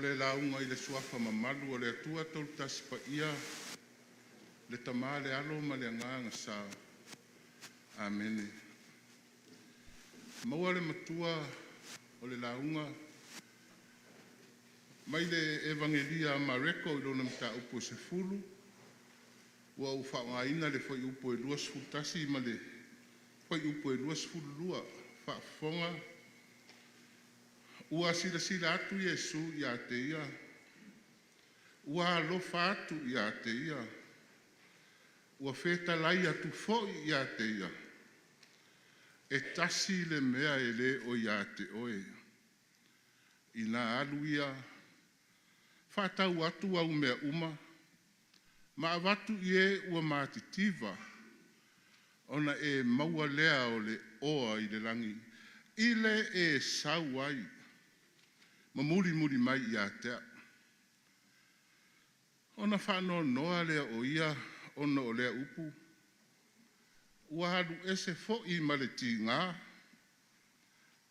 le launga I le suafa mamalu o le atua tolu tasi pa ia le tamā le alo ma le anganga sa. Amene. Maua le matua o le launga mai le evangelia Mareko I lona mta upo se fulu ua uwhaongaina le fai upo e lua sfutasi ma le fai upo e lua sfulu lua whaafonga ua sila atu Yesu ia te ia ua alofa atu ia te ia ua feta lai atu foi ia te ia e tasi le mea e le o ia te oe ina alu ia whātau atu au mea uma ma avatu ie ua mātitiva ona e maua lea o le oa I le langi ile e sau ai ma muri mai ia tea ona whano noa lea o ia ona o lea upu ua halu ese fo'i ma le tingā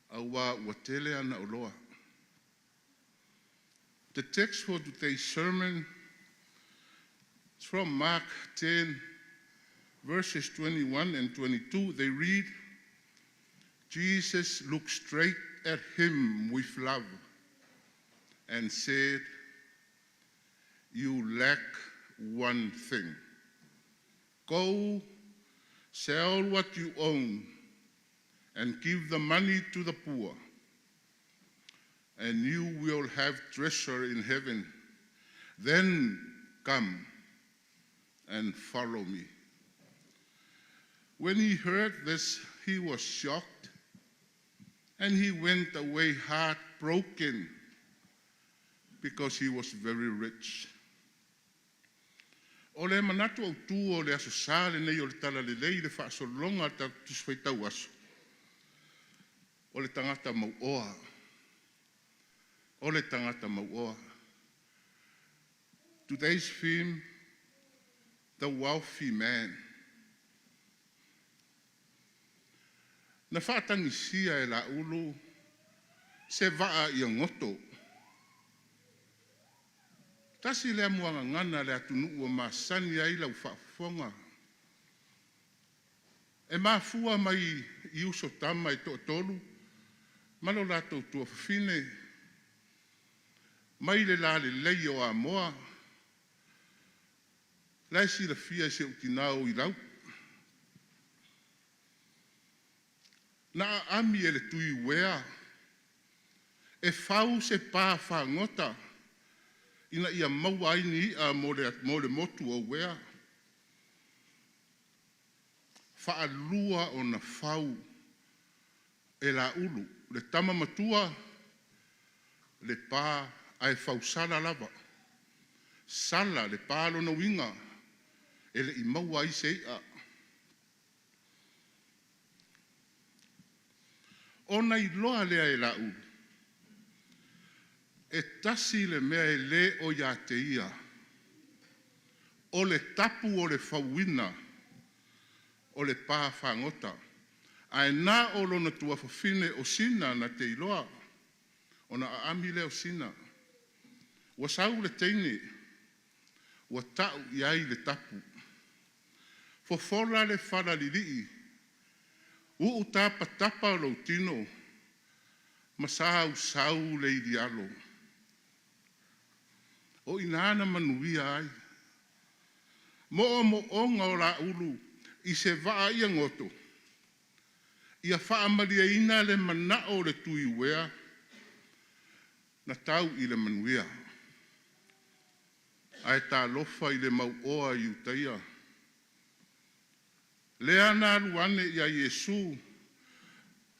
au wā ua tele ana o loa. The text for today's sermon is from Mark 10, verses 21 and 22. They read, Jesus looked straight at him with love and said, you lack one thing. Go, sell what you own, and give the money to the poor, and you will have treasure in heaven. Then come and follow me. When he heard this, he was shocked, and he went away heartbroken because he was very rich. O le manatu au tu o le aso sale nei o le talalelei le whaasolonga ta tuswhaitau aso. O le tangata mauoa. O le tangata mauoa. Today's theme, the wealthy man. Na whaatangisia e la ulu se waa I ngoto. Tasi lea muanga ngana lea tunu ua masani ai lau whaafonga. E mafua mai I uso tama I tolu, malo lato tua whawhine, mai le la le lei o a moa, lai si la fia se utinao I lau. Na ami e le tui wea, e fau se pā whangota, ina ia maua ini a mo le motu o wea. Whaalua o na fau e la ulu, le tama matua, le pā ai fau sala lava. Sala le pā lona winga, e le I maua I se ia. Ona I loa lea e la ulu. E tasi le mea e le o ia te ia. O le tapu o le fauina, o le pā whangota. Ai nā o lona tua whawhine o sina na te iloa, o na aami le o sina. Ua sau le teine, ua tau iai le tapu. Fofola le whalalilii, uu tapa tapa o lau tino, masau sau le idialo. O inana manuia ai. Mo onga o la ulu, I se waa ia ngoto. Ia whaamalia ina le manao le tui wea, na tau I le manuia. Ai tā lofa I le mau oa I utaia. Lea nā ruane ia Iesu,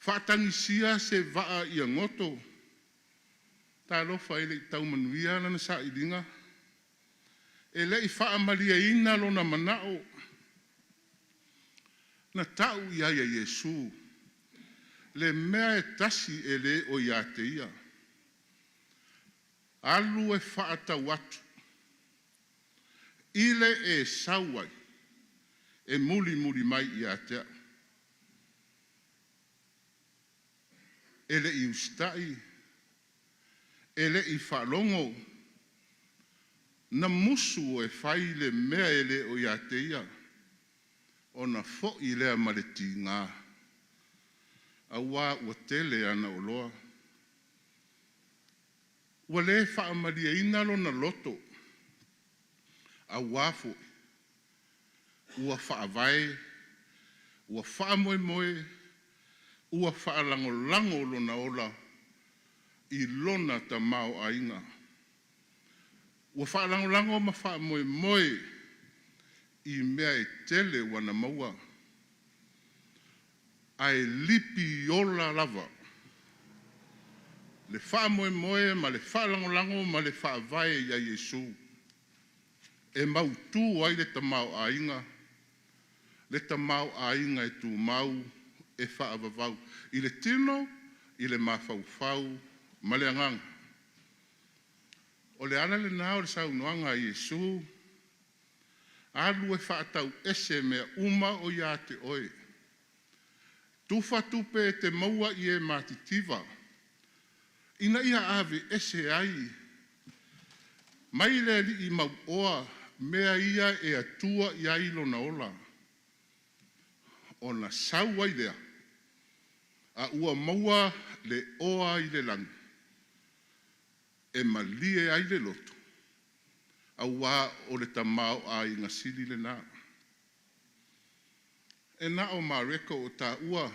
whaatangisia se waa ia ngoto, tā lofa I le tau manuia na sa ilinga. E le I whaamalia ina lona manao, na tau ia ia Iesu, le mea e tasi e le o ia te ia. Alu e whaatau atu. Ile e sauai, e muli mai ia te. Ele I ustai, ele I whaalongo, na musu e whai le mea ele o ia te ia, o na fo I lea maleti ngā. A wā ua tele ana o loa. Ua le whaamaria inalo na loto, a wāfo, ua whaavai, ua whaamoe moe, ua whaalango lona ola, I lona ta mau ainga. Ua whaalango ma whaamoe moe, I mea e tele wana maua. Ai lipi ola lava. Le whaamoe moe ma le whaalango ma le whaavai ia Iesu. E mautu ai le tamau ainga. Le tamau ainga e tu mau e whaavavau. I le tino, I le mawhauwhau, ma le anganga. O le ana le nao le saunoanga Iesu. Alu e whaatau ese mea uma o ia te oe. Tufa tupe te maua I e matitiva. Ina ia ave ese ai. Mai le li I mau oa mea ia e atua I ailo na ola. O na saua I lea. A ua maua le oa I le lang. E malie ai le lotu. A wā o le tamau a I ngasili le nā. E na o mareko o tā ua.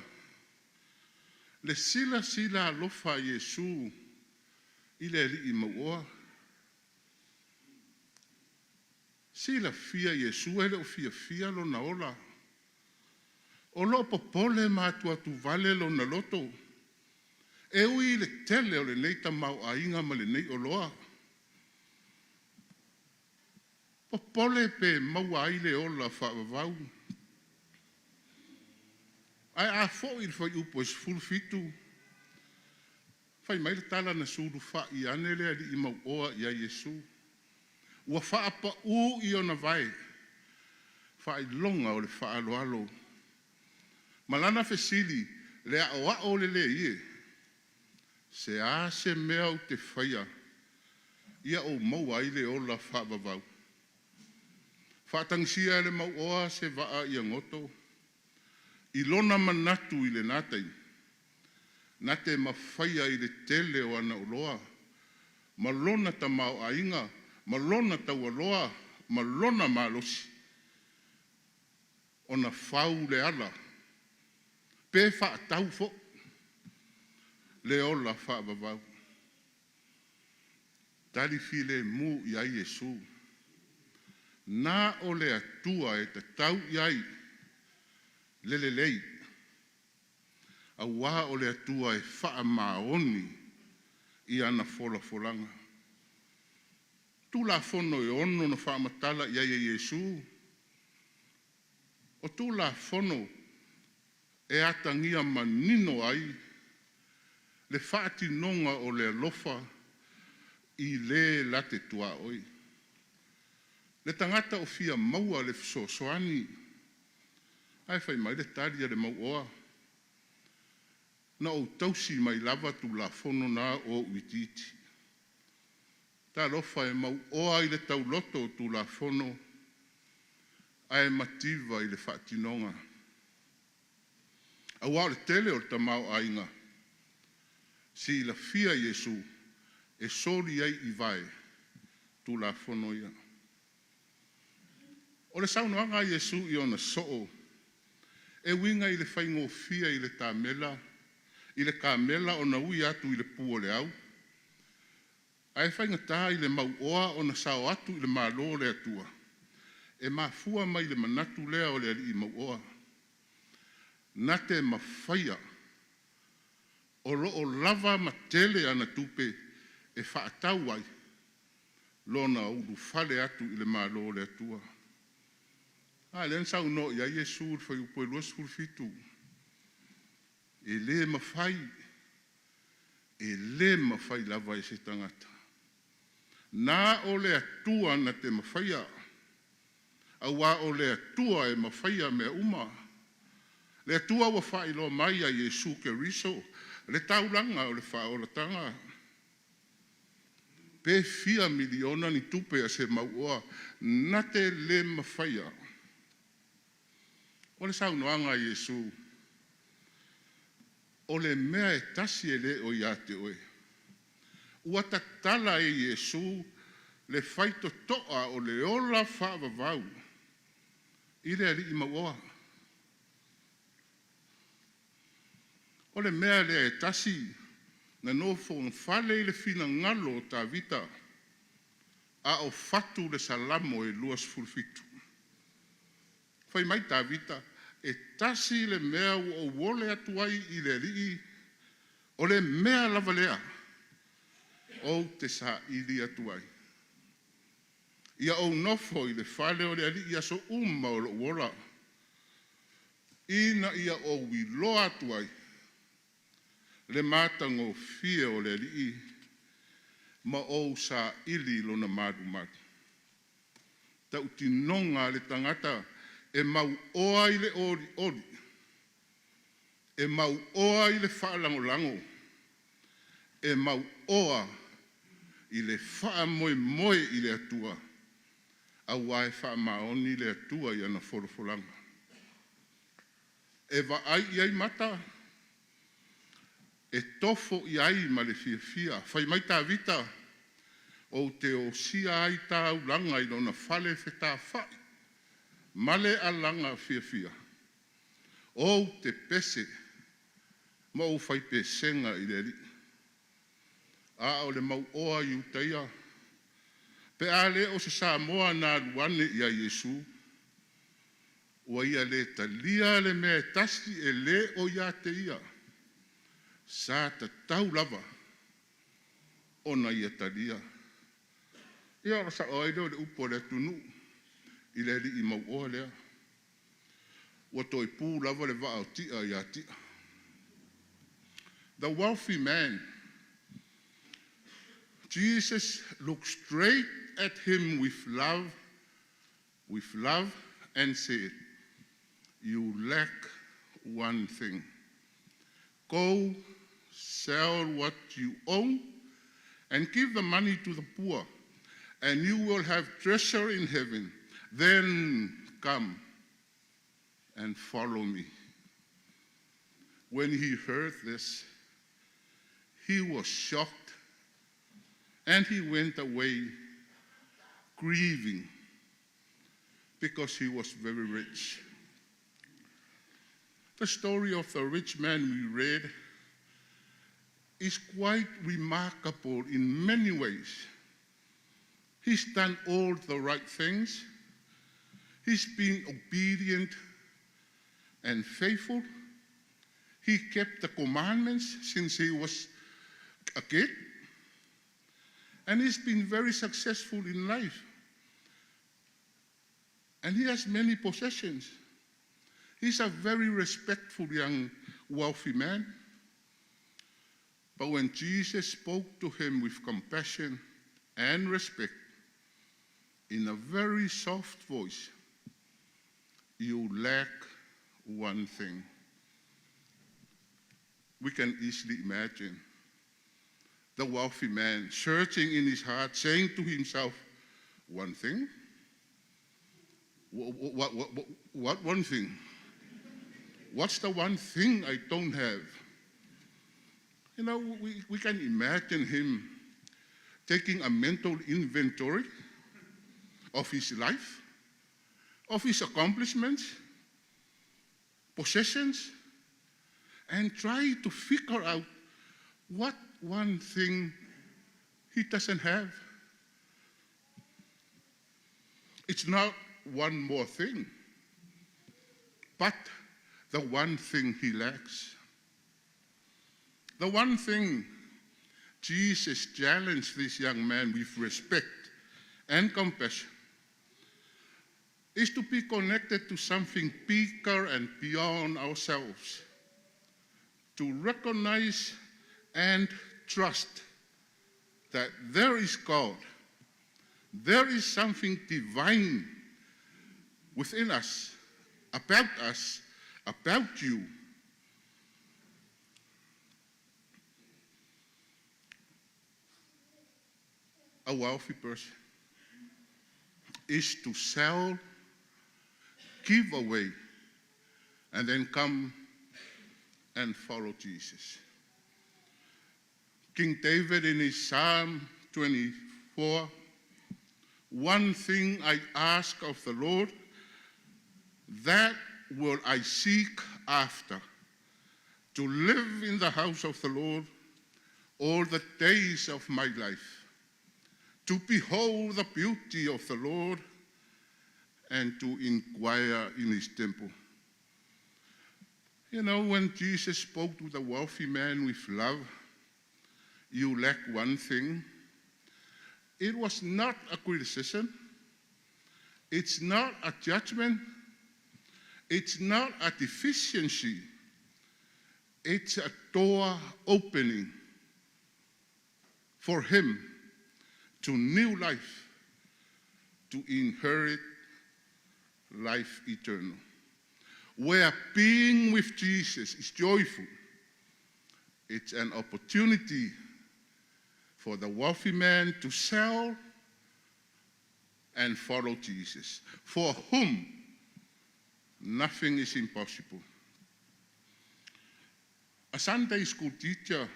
Le sila alofa Iesu I le li I mauoa. Sila fia Iesu ele o fia lo na ola. O lo popole mātua tu vale lo na loto. E ui le tele o le nei tamau a inga ma le nei o loa. Popole pe maua ai le ola whaavavau. Ai a fo I fai upo es fulfitu. Fai mai le tala na suru wha I ane lea li I mau oa I a Iesu. Ua whaapa u I ona vai. Whai longa o le whaaloalo. Malana fesili lea o le le ie. Se a se mea o te whaia. Ia o mau ai le ola whaavavau. Whaatangsia le mau oa se waa I ngoto. I lona manatu I le natai. Nate mawhaia I le tele o ana uloa. Malona ta mau ainga. Malona ta ualoa. Malona malosi. Ona whau le ala. Pe whaatau fo. Le ola whaavavau. Daly file mu I a Iesu. Nā o le atua e te tau iai, lelelei. A wā o le atua e wha maoni I ana folanga. Tu la fono e ono na wha matala iai e Iesu. O tu la fono e atangia manino ai, le whaati nonga o le alofa I le late tua oi. Le tangata o fia maua le fisosoani. Ai fai mai le taria le mauoa. Na o tausi mai lava tu la fono na o uititi. Ta lofa e mauoa I le tauloto tu la fono. Ai mativa I le whaatinonga. A wā le tele o le tamau ainga. Si la fia Iesu e soli ai I vai tu la fono ia. O le saunoanga Iesu I ona soo. E winga I le whaingo fia I le tamela. I le kamela o na ui atu I le pua le au. Ai whainga tā I le mau oa o na sao atu I le malo le atua. E mafua mai le manatu lea o le ali I mau oa. Nate mawhaia. O loo lava ma tele ana tupe e whaatau ai. Lona uru fale atu I le malo le atua. Len sau no ia Iesu fai upo luas fulfitu. E le mawhai. E le mawhai lava I se tangata. Nā o le atua na te mawhaia. A wā o le atua e mawhaia mea uma. Le atua wa whai loa mai a Iesu ke riso. Le taulanga o le whaolatanga. pe fia miliona ni tupe a se maua na te le mawhaia. O le saunoanga Iesu, o le mea e tasi e le o ia te oe. Ua tatala e Iesu le whaito toa o le ola whaavavau. I le ali i maua. O le mea le e tasi na nofo ngwhale i le fina ngalo o ta vita. A o fatu le salamo e luas fulfitu. Whai mai ta vita, e tasi le mea o wole atuai i le rii, o le mea lavalea, o te sa ili atuai. Ia o nofo i le whale o le rii, ia so o lo wola. Ina ia o wiloa atuai, le matango fie o le rii, ma o sa ili lo na madu madu. Ta utinonga le tangata, e mau oa i le ori ori. E mau oa i le whaalangolango. E mau oa i le wha moe moe i le atua. A wae wha maoni le atua i ana whorofolanga. E wa ai i ai mata. E tofo i ai ma le fia fia. Whai mai tā vita. O te o sia ai tā ulanga i lona whale whetā whai. Male alanga fia fia. O te pese. Ma o Faipese nga i le ri. A o le mau oa i utaia. Pe a le o se Samoa nā luane i a Iesu. Ua ia le talia le mea tasi e le o ia te ia. Sa ta tau lava. Ona ia talia. Ia o sa oaido le upo le tunu. I le li i mau oa lea. Ua toi pū lava le vaa o tia i a tia. The wealthy man, Jesus looked straight at him with love and said, you lack one thing. Go, sell what you own and give the money to the poor, and you will have treasure in heaven. Then come and follow me. When he heard this, he was shocked, and he went away grieving because he was very rich. The story of the rich man we read is quite remarkable in many ways. He's done all the right things. He's been obedient and faithful. He kept the commandments since he was a kid. And he's been very successful in life. And he has many possessions. He's a very respectful young wealthy man. But when Jesus spoke to him with compassion and respect, in a very soft voice, you lack one thing. We can easily imagine the wealthy man searching in his heart, saying to himself, one thing? What one thing? What's the one thing I don't have? You know, we can imagine him taking a mental inventory of his life, of his accomplishments, possessions, and try to figure out what one thing he doesn't have. It's not one more thing, but the one thing he lacks. The one thing Jesus challenged this young man with respect and compassion is to be connected to something bigger and beyond ourselves, to recognize and trust that there is God, there is something divine within us, about you. a wealthy person is to sell, give away, and then come and follow Jesus. King David in his Psalm 24, one thing I ask of the Lord, that will I seek after, to live in the house of the Lord all the days of my life, to behold the beauty of the Lord and to inquire in his temple. You know, when Jesus spoke to the wealthy man with love, you lack one thing. It was not a criticism. It's not a judgment. It's not a deficiency. It's a door opening for him to new life, to inherit life eternal. Where being with Jesus is joyful, it's an opportunity for the wealthy man to sell and follow Jesus, for whom nothing is impossible. A Sunday school teacher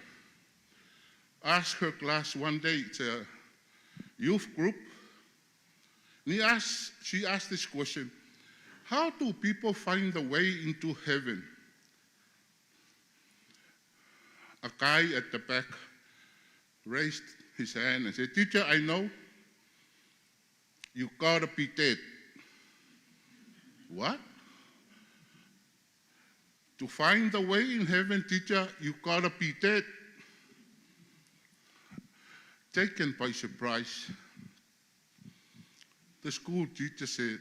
asked her class one day, it's a youth group, and she asked this question: how do people find the way into heaven? A guy at the back raised his hand and said, teacher, I know, you gotta be dead. What? To find the way in heaven, teacher, you gotta be dead. Taken by surprise, the school teacher said,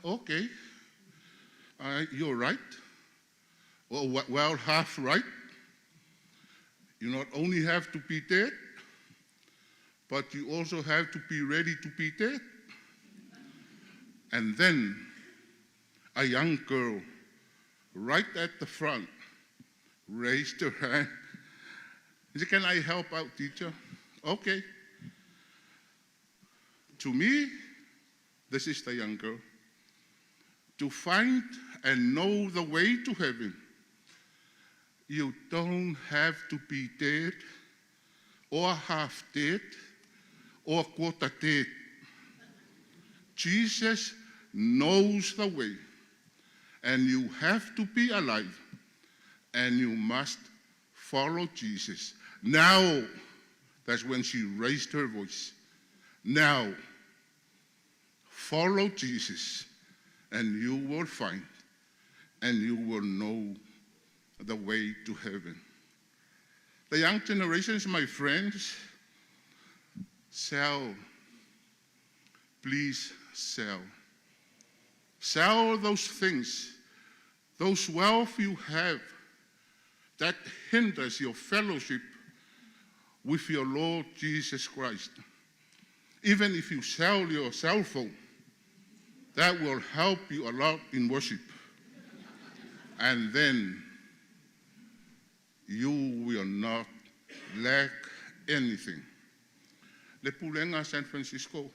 okay, you're right. Well, half right. You not only have to be dead, but you also have to be ready to be dead. And then a young girl right at the front raised her hand. She said, can I help out, teacher? Okay. To me, this is the young girl. To find and know the way to heaven, you don't have to be dead or half dead or quarter dead. Jesus knows the way, and you have to be alive, and you must follow Jesus. Now, that's when she raised her voice. Now, follow Jesus, and you will find, and you will know the way to heaven. The young generations, my friends, sell. Please sell. Sell those things, those wealth you have that hinders your fellowship with your Lord Jesus Christ. Even if you sell your cell phone, that will help you a lot in worship. And then you will not lack anything. Le Pulega, San Francisco.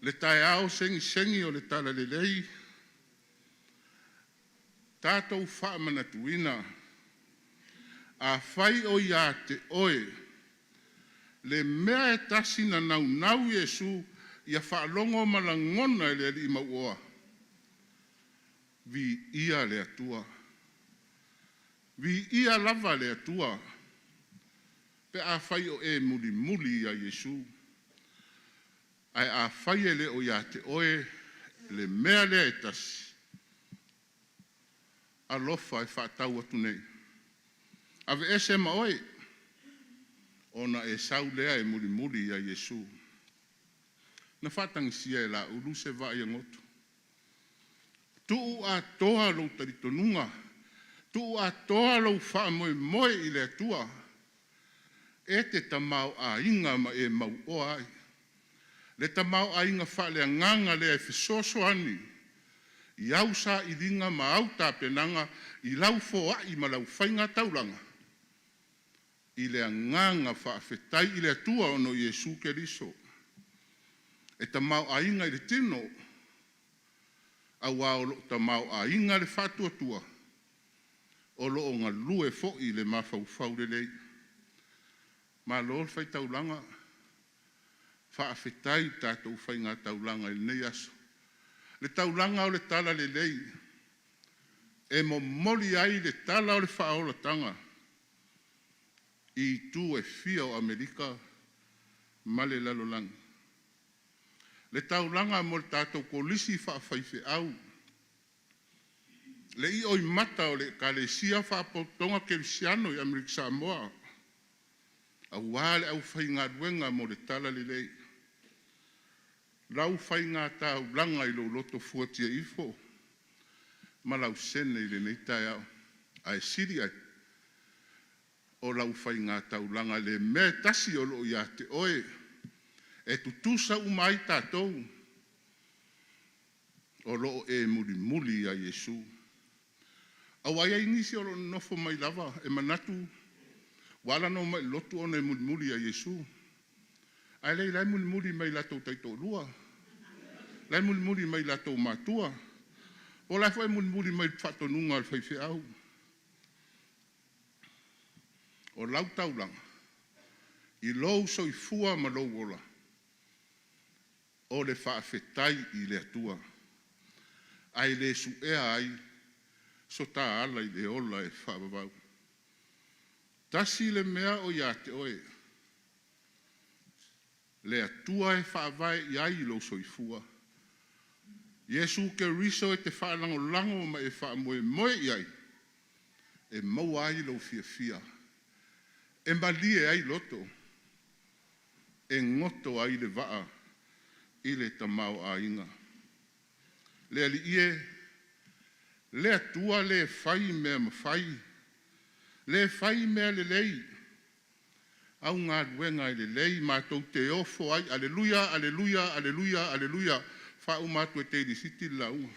Le taiao sengi o le Talalelei. Tātou whaamanatuina. A whai o ia te oe. Le mea e tasina nau Iesu ia whaalongo malangona le ali mauoa. Vi ia le atua. Vi ia lava le atua. Pe a whai o e muli a Iesu. Ai a whai le o ia te oe le mea le e tasi. Alofa e whaatau atu nei. Ave ese maoi. Ona e sau lea e muli a Iesu. Na whatangisia e la ulu se vai angotu. Tu a toa lo taritonunga. Tu a toa lo wha moe i le atua. E te tamau a inga ma e mau oa ai. Le tamau a inga wha le nganga le e fisoso ani. I au sa i ringa ma au tā penanga i lau fōa i ma lau whainga tauranga. i le anganga whaafetai i le atua ono Iesu Keriso. E ta mau ainga i le tino, a wao ta mau ainga le whatua tua, o lo o ngā lue fo'i le mawhau le lei. Ma lor whai taulanga, whaafetai tātou whai ngā taulanga i nei aso. Le taulanga o le Talalelei, e mo moli ai le tala o le whaola tanga, i tu e fia o Amerika, ma le lalolang. Le taulanga mo le tātou kolisi whaafaife au, le i oi mata o le kalesia whaapotonga kerisiano i Amerika Samoa, a wale au whai ngā ruenga mo le Talalelei. Lau whai ngā taulanga i lo loto fuatia ifo, ma lau sene i le neitai au, a e siri ai, o lau whai ngā taulanga le me tasi o lo ia te oe, e tutusa umai tātou, o lo e muli a Iesu. Au ai nisi o lo nofo mai lava, e manatu, wala no mai lotu o ne muli a Iesu. Ai lei lai muli mai latou taito lua, lai muli mai latou matua, o lai fai muli mai whatonunga al whaife au. O lau taulanga, i lou soifua ma lou ola, o le whaafetai i le atua, ai le suea ai, so tā ala i le ola e whaababau. Tasi le mea o ia te oe, le atua e whaavai i ai lo soifua. Iesu ke riso e te whaalango lango ma e whaamoe moe i ai, e mau ai lo fia. E malie ai loto, e ngoto ai le waa, i le tamau a inga. Le ali ie, le atua le fai mea mawhai, le fai mea le lei, au ngā ruenga i le lei, mātou te ofo ai, aleluia, aleluia, aleluia, aleluia, wha umatu e te risiti launga.